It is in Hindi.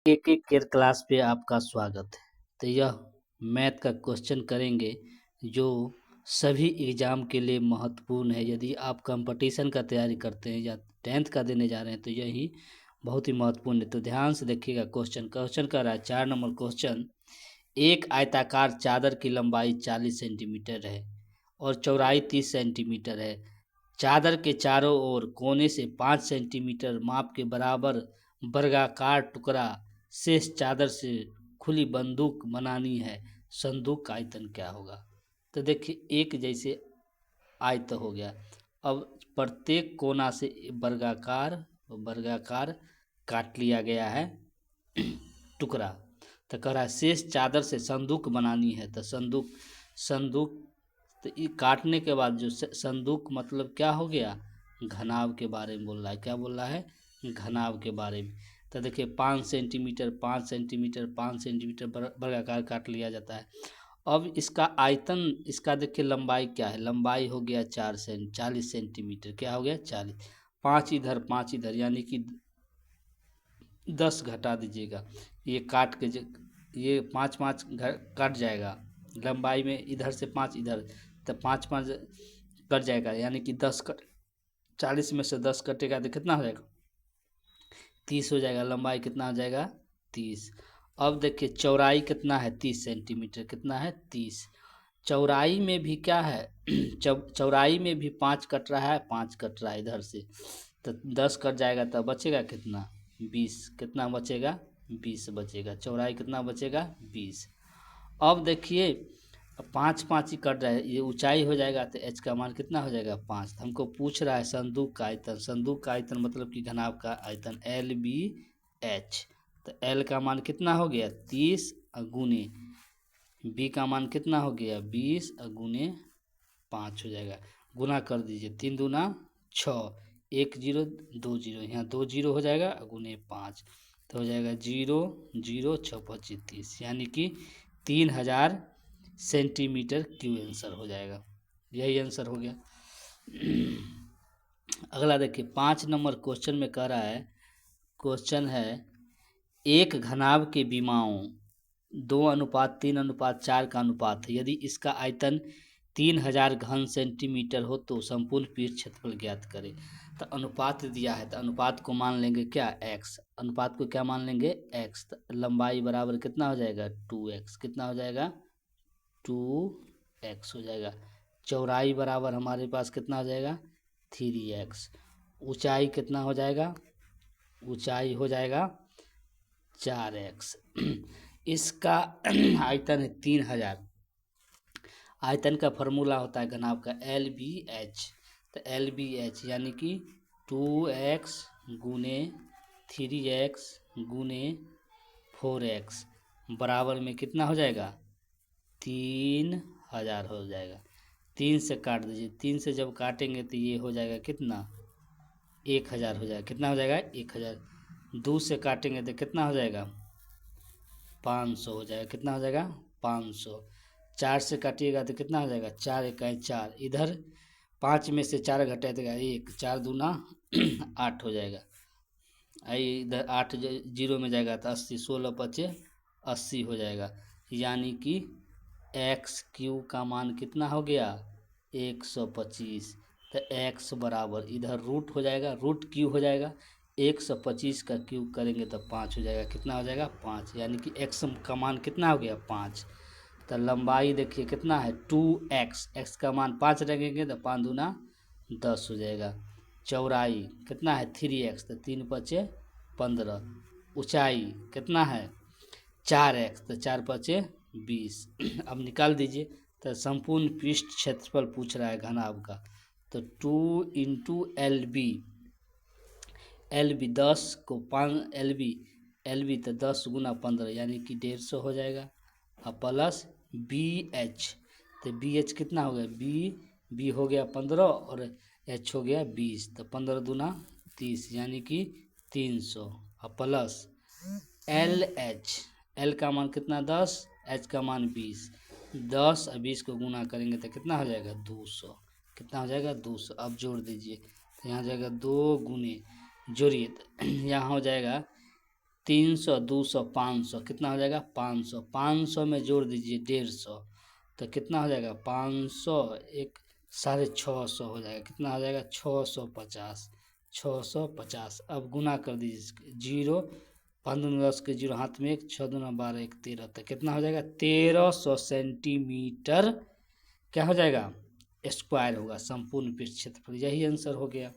एक एक केयर क्लास पे आपका स्वागत है। तो यह मैथ का क्वेश्चन करेंगे जो सभी एग्ज़ाम के लिए महत्वपूर्ण है। यदि आप कंपटीशन का तैयारी करते हैं या 10th का देने जा रहे हैं तो यही बहुत ही महत्वपूर्ण है। तो ध्यान से देखिएगा। क्वेश्चन कर रहा है 4 नंबर क्वेश्चन। एक आयताकार चादर की लंबाई 40 सेंटीमीटर है और चौड़ाई 30 सेंटीमीटर है। चादर के चारों ओर कोने से 5 सेंटीमीटर माप के बराबर वर्गाकार टुकड़ा शेष चादर से खुली बंदूक बनानी है। संदूक का आयतन क्या होगा? तो देखिए एक जैसे आयत हो गया। अब प्रत्येक कोना से वर्गाकार वर्गाकार काट लिया गया है टुकड़ा। तो कह रहा है शेष चादर से संदूक बनानी है। तो संदूक तो ये काटने के बाद जो संदूक मतलब क्या हो गया? घनाव के बारे में बोल रहा है। क्या बोल रहा है? घनाव के बारे में। तो देखिए 5 सेंटीमीटर 5 सेंटीमीटर 5 सेंटीमीटर वर्गाकार काट लिया जाता है। अब इसका आयतन, इसका देखिए लंबाई क्या है? लंबाई हो गया 40 सेंटीमीटर। क्या हो गया? 40। 5 इधर 5 इधर यानी कि 10 घटा दीजिएगा। ये काट के ये 5 5 कट जाएगा लंबाई में, इधर से 5 इधर, तो 5 5 कट जाएगा यानी कि 10 कट 40 में से 10 कटेगा तो कितना हो जाएगा? 30 हो जाएगा। लंबाई कितना हो जाएगा? 30। अब देखिए चौड़ाई कितना है? 30 सेंटीमीटर। कितना है? 30। चौड़ाई में भी क्या है? चौड़ाई में भी 5 कट रहा है, 5 कट रहा है इधर से, तो 10 कट जाएगा तो बचेगा कितना? 20। कितना बचेगा? 20 बचेगा। चौड़ाई कितना बचेगा? 20। अब देखिए 5 5 ही कट रहा है, ये ऊंचाई हो जाएगा तो एच का मान कितना हो जाएगा? 5। तो हमको पूछ रहा है संदूक का आयतन। संदूक का आयतन मतलब कि घनाभ का आयतन LBH। तो L का मान कितना हो गया? 30 गुने B का मान कितना हो गया? 20 गुने 5 हो जाएगा। गुना कर दीजिए। 3 दूना 6, 1 0 2 0, यहाँ 2 0 हो जाएगा गुने 5 तो हो जाएगा 0 0 6 25 30 यानी कि 3000 सेंटीमीटर क्यूब आंसर हो जाएगा। यही आंसर हो गया। अगला देखिए 5 नंबर क्वेश्चन में कह रहा है, क्वेश्चन है एक घनाभ के विमाओं 2:3:4 का अनुपात है। यदि इसका आयतन 3000 घन सेंटीमीटर हो तो संपूर्ण पीठ क्षेत्रफल ज्ञात करें। तो अनुपात दिया है तो अनुपात को मान लेंगे क्या? x। अनुपात को क्या मान लेंगे? x। तो लंबाई बराबर कितना हो जाएगा? 2x। कितना हो जाएगा? 2x हो जाएगा। चौड़ाई बराबर हमारे पास कितना हो जाएगा? 3x। ऊंचाई कितना हो जाएगा? ऊंचाई हो जाएगा 4x। इसका आयतन है 3000। आयतन का फॉर्मूला होता है घनाभ का LBH। तो LBH यानी कि 2x गुने 3x गुने 4x बराबर में कितना हो जाएगा? 3000 हो जाएगा। 3 से काट दीजिए। 3 से जब काटेंगे तो ये हो जाएगा कितना? 1000 हो जाएगा। कितना हो जाएगा? 1000। 2 से काटेंगे तो कितना हो जाएगा? 500 हो जाएगा। कितना हो जाएगा? 500। 4 से काटिएगा तो कितना हो जाएगा? 4 इकाई 4, इधर 5 में से 4 घटा देगा 1, 4 दूना 8 हो जाएगा। आई इधर 8 जीरो में जाएगा तो 80, 16 पचे 80 हो जाएगा। यानी कि XQ का मान कितना हो गया? 125। तो x बराबर इधर रूट हो जाएगा, रूट क्यू हो जाएगा। 125 का क्यूब करेंगे तो 5 हो जाएगा। कितना हो जाएगा? 5। यानी कि x का मान कितना हो गया? 5। तो लंबाई देखिए कितना है? 2x। x का मान 5 रखेंगे तो 5 दूना 10 हो जाएगा। चौड़ाई कितना है? 3x। तो 3 पचे 15। ऊंचाई कितना है? 4x। तो 4 पचे 20। अब निकाल दीजिए। तो संपूर्ण पृष्ठ क्षेत्रफल पूछ रहा है घनाभ का। तो 2 इंटू LB 10 को 5 LB तो 10 गुना 15 यानी कि 150 हो जाएगा। अब प्लस BH। तो BH कितना हो गया? B हो गया 15 और H हो गया 20। तो 15 दूना 30 यानी कि 300। अब प्लस LH। L का मान कितना? 10, H का मान 20। 10 और 20 को गुना करेंगे तो कितना हो जाएगा? 200। कितना हो जाएगा? 200। अब जोड़ दीजिए तो यहाँ जाएगा 2 गुने, जोड़िए तो यहाँ हो जाएगा 300, 200, 500, कितना हो जाएगा 500। 500 में जोड़ दीजिए 150, तो कितना हो जाएगा 500 एक 650 हो जाएगा, कितना हो जाएगा 650। 650 अब गुना कर दीजिए इसके, जीरो 5 दूनी 10 के जीरो, हाथ में एक, 6 दूना 12 एक 13, तो कितना हो जाएगा 1300 सेंटीमीटर क्या हो जाएगा स्क्वायर होगा संपूर्ण पृष्ठ क्षेत्रफल। यही आंसर हो गया।